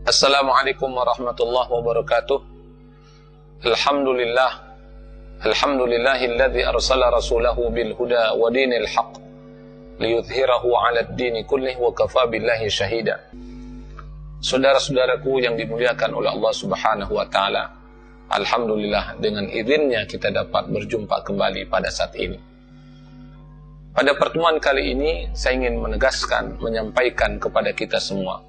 Assalamualaikum warahmatullahi wabarakatuh. Alhamdulillah. Alhamdulillahilladzi arsala rasulahu bil huda wa dinil haqq liyudhhirahu 'ala ad-dini kullih wa kafa billahi syahida. Saudara-saudaraku yang dimuliakan oleh Allah Subhanahu wa taala, alhamdulillah dengan izinnya kita dapat berjumpa kembali pada saat ini. Pada pertemuan kali ini saya ingin menegaskan, menyampaikan kepada kita semua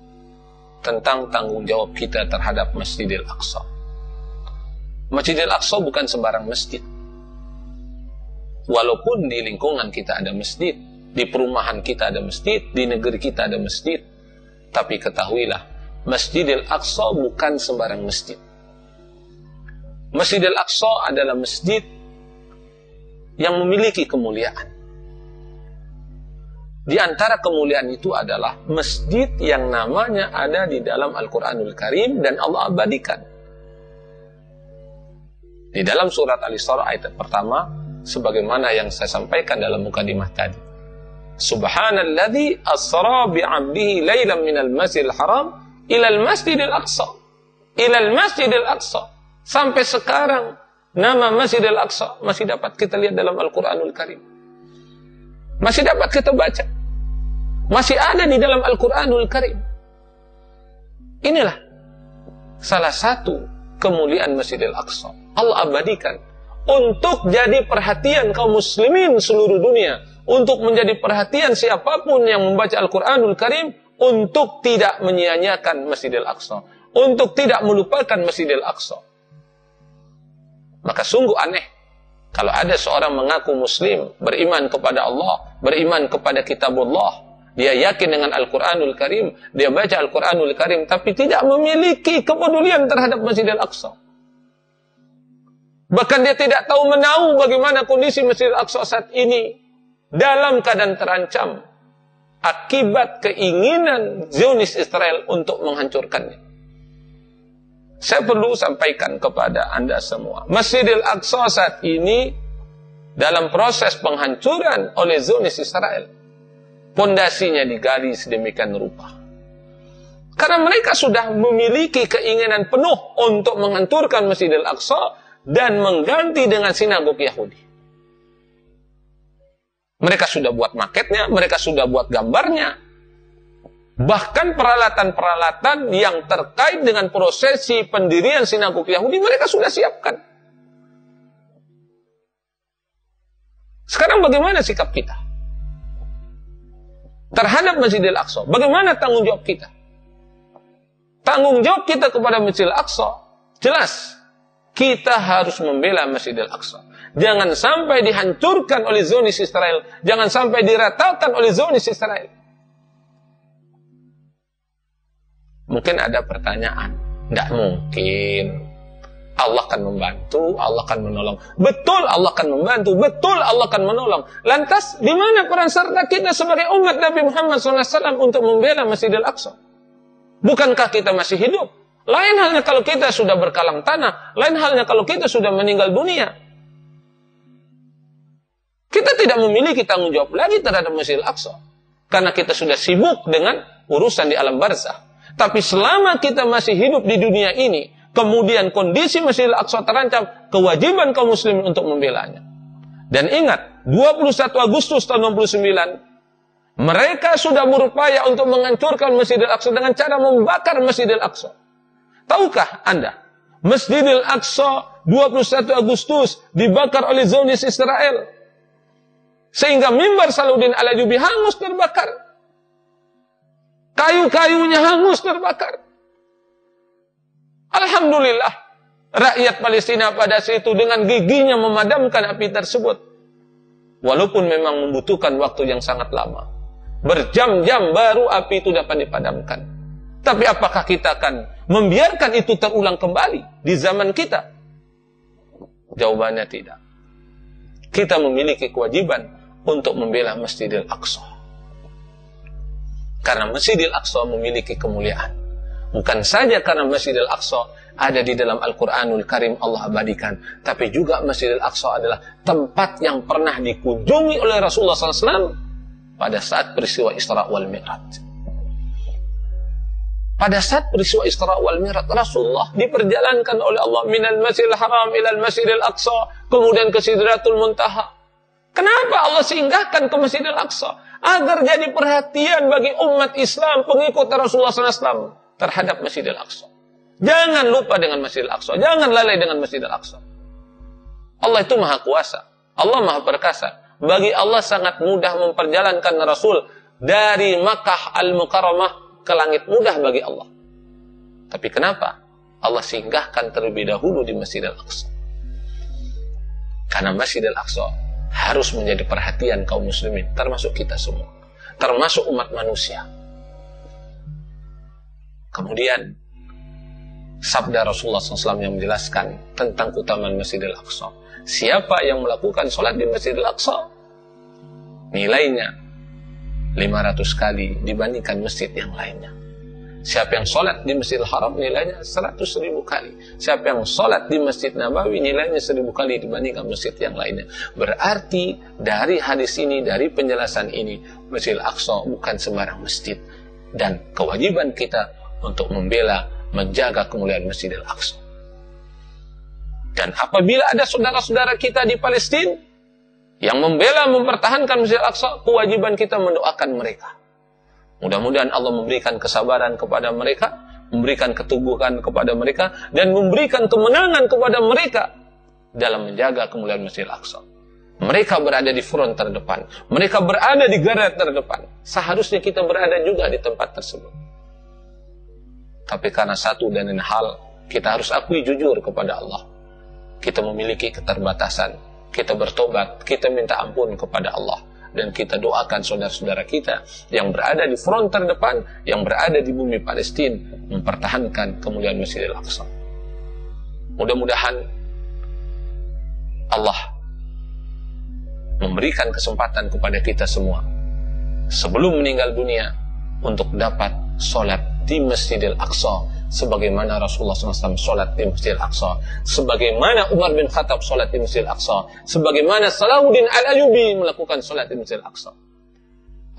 tentang tanggung jawab kita terhadap Masjidil Aqsa. Masjidil Aqsa bukan sembarang masjid. Walaupun di lingkungan kita ada masjid, di perumahan kita ada masjid, di negeri kita ada masjid, tapi ketahuilah, Masjidil Aqsa bukan sembarang masjid. Masjidil Aqsa adalah masjid yang memiliki kemuliaan. Di antara kemuliaan itu adalah masjid yang namanya ada di dalam Al-Quranul Karim dan Allah abadikan. Di dalam surat Al-Isra ayat pertama, sebagaimana yang saya sampaikan dalam mukadimah tadi. Subhanalladzi asra bi'abdihi laylan minal masjidil haram ilal masjidil aqsa. Ilal masjidil aqsa. Sampai sekarang nama Masjidil Aqsa masih dapat kita lihat dalam Al-Quranul Karim. Masih dapat kita baca. Masih ada di dalam Al-Quranul Karim. Inilah salah satu kemuliaan Masjidil Aqsa. Allah abadikan untuk jadi perhatian kaum muslimin seluruh dunia, untuk menjadi perhatian siapapun yang membaca Al-Quranul Karim, untuk tidak menyia-nyiakan Masjidil Aqsa, untuk tidak melupakan Masjidil Aqsa. Maka sungguh aneh kalau ada seorang mengaku muslim, beriman kepada Allah, beriman kepada kitabullah, dia yakin dengan Al-Quranul Karim, dia baca Al-Quranul Karim, tapi tidak memiliki kepedulian terhadap Masjidil Aqsa. Bahkan dia tidak tahu menahu bagaimana kondisi Masjidil Aqsa saat ini dalam keadaan terancam akibat keinginan Zionis Israel untuk menghancurkannya. Saya perlu sampaikan kepada Anda semua, Masjidil Aqsa saat ini dalam proses penghancuran oleh Zionis Israel. Pondasinya digali sedemikian rupa. Karena mereka sudah memiliki keinginan penuh untuk menghancurkan Masjidil Aqsa dan mengganti dengan sinagog Yahudi. Mereka sudah buat maketnya, mereka sudah buat gambarnya. Bahkan peralatan-peralatan yang terkait dengan prosesi pendirian sinagog Yahudi mereka sudah siapkan. Sekarang bagaimana sikap kita terhadap Masjidil Aqsa? Bagaimana tanggung jawab kita? Tanggung jawab kita kepada Masjidil Aqsa jelas, kita harus membela Masjidil Aqsa. Jangan sampai dihancurkan oleh Zionis Israel, jangan sampai diratakan oleh Zionis Israel. Mungkin ada pertanyaan, tidak mungkin. Allah akan membantu, Allah akan menolong. Betul Allah akan membantu, betul Allah akan menolong. Lantas, di mana peran serta kita sebagai umat Nabi Muhammad SAW untuk membela Masjidil Aqsa? Bukankah kita masih hidup? Lain halnya kalau kita sudah berkalang tanah, lain halnya kalau kita sudah meninggal dunia. Kita tidak memiliki tanggung jawab lagi terhadap Masjidil Aqsa, karena kita sudah sibuk dengan urusan di alam barzakh. Tapi selama kita masih hidup di dunia ini, kemudian kondisi Masjidil Aqsa terancam, kewajiban kaum muslimin untuk membelanya. Dan ingat, 21 Agustus tahun 69, mereka sudah berupaya untuk menghancurkan Masjidil Aqsa dengan cara membakar Masjidil Aqsa. Tahukah Anda, Masjidil Aqsa 21 Agustus dibakar oleh Zionis Israel, sehingga mimbar Salahuddin Al-Ayyubi hangus terbakar. Kayu-kayunya hangus terbakar. Alhamdulillah, rakyat Palestina pada saat itu dengan giginya memadamkan api tersebut. Walaupun memang membutuhkan waktu yang sangat lama. Berjam-jam baru api itu dapat dipadamkan. Tapi apakah kita akan membiarkan itu terulang kembali di zaman kita? Jawabannya tidak. Kita memiliki kewajiban untuk membela Masjidil Aqsa. Karena Masjidil Aqsa memiliki kemuliaan. Bukan saja karena Masjidil Aqsa ada di dalam Al-Quranul Karim Allah abadikan, tapi juga Masjidil Aqsa adalah tempat yang pernah dikunjungi oleh Rasulullah SAW pada saat peristiwa Isra wal Mi'raj. Pada saat peristiwa Isra wal Mi'raj, Rasulullah diperjalankan oleh Allah minal Masjidil Haram ilal Masjidil Aqsa, kemudian ke Sidratul Muntaha. Kenapa Allah singgahkan ke Masjidil Aqsa? Agar jadi perhatian bagi umat Islam, pengikut Rasulullah SAW terhadap Masjidil Aqsa. Jangan lupa dengan Masjidil Aqsa, jangan lalai dengan Masjidil Aqsa. Allah itu maha kuasa, Allah maha perkasa. Bagi Allah sangat mudah memperjalankan Rasul dari Makkah Al-Mukarramah ke langit, mudah bagi Allah. Tapi kenapa Allah singgahkan terlebih dahulu di Masjidil Aqsa? Karena Masjidil Aqsa harus menjadi perhatian kaum muslimin, termasuk kita semua, termasuk umat manusia. Kemudian sabda Rasulullah SAW yang menjelaskan tentang keutamaan Masjidil Aqsa. Siapa yang melakukan sholat di Masjidil Aqsa, nilainya 500 kali dibandingkan masjid yang lainnya. Siapa yang sholat di Masjidil Haram, nilainya 100.000 kali. Siapa yang sholat di Masjid Nabawi, nilainya 1.000 kali dibandingkan masjid yang lainnya. Berarti dari hadis ini, dari penjelasan ini, Masjidil Aqsa bukan sembarang masjid. Dan kewajiban kita untuk membela, menjaga kemuliaan Masjidil Aqsa. Dan apabila ada saudara-saudara kita di Palestina yang membela, mempertahankan Masjidil Aqsa, kewajiban kita mendoakan mereka. Mudah-mudahan Allah memberikan kesabaran kepada mereka, memberikan keteguhan kepada mereka, dan memberikan kemenangan kepada mereka dalam menjaga kemuliaan Masjidil Aqsa. Mereka berada di front terdepan, mereka berada di garda terdepan. Seharusnya kita berada juga di tempat tersebut. Tapi karena satu dan lain hal, kita harus akui jujur kepada Allah. Kita memiliki keterbatasan, kita bertobat, kita minta ampun kepada Allah, dan kita doakan saudara-saudara kita yang berada di front terdepan, yang berada di bumi Palestina, mempertahankan kemuliaan Masjidil Aqsa. Mudah-mudahan Allah memberikan kesempatan kepada kita semua sebelum meninggal dunia untuk dapat sholat di Masjidil Aqsa sebagaimana Rasulullah SAW sholat di Masjidil Aqsa, sebagaimana Umar bin Khattab sholat di Masjidil Aqsa, sebagaimana Salahuddin Al-Ayyubi melakukan sholat di Masjidil Aqsa.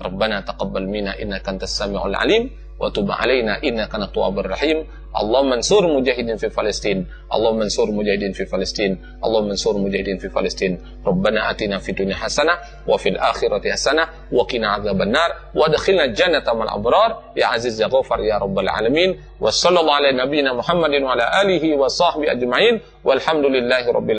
Rabbana taqabbal minna innaka antas sami'ul alim wa tub 'alaina innaka antat tawwabur rahim. Allahumma ansur mujahidin fi Palestin, Allahumma ansur mujahidin fi Palestin, Allahumma ansur mujahidin fi Palestin. Rabbana atina fid dunya hasanah wa fil akhirati hasanah wa qina adzabannar wa adkhilna jannata ma'al abrar ya aziz ya ghafar ya rabbal alamin. Wa sallallahu ala nabiyyina Muhammadin wa ala alihi wa sahbihi ajma'in walhamdulillahi rabbil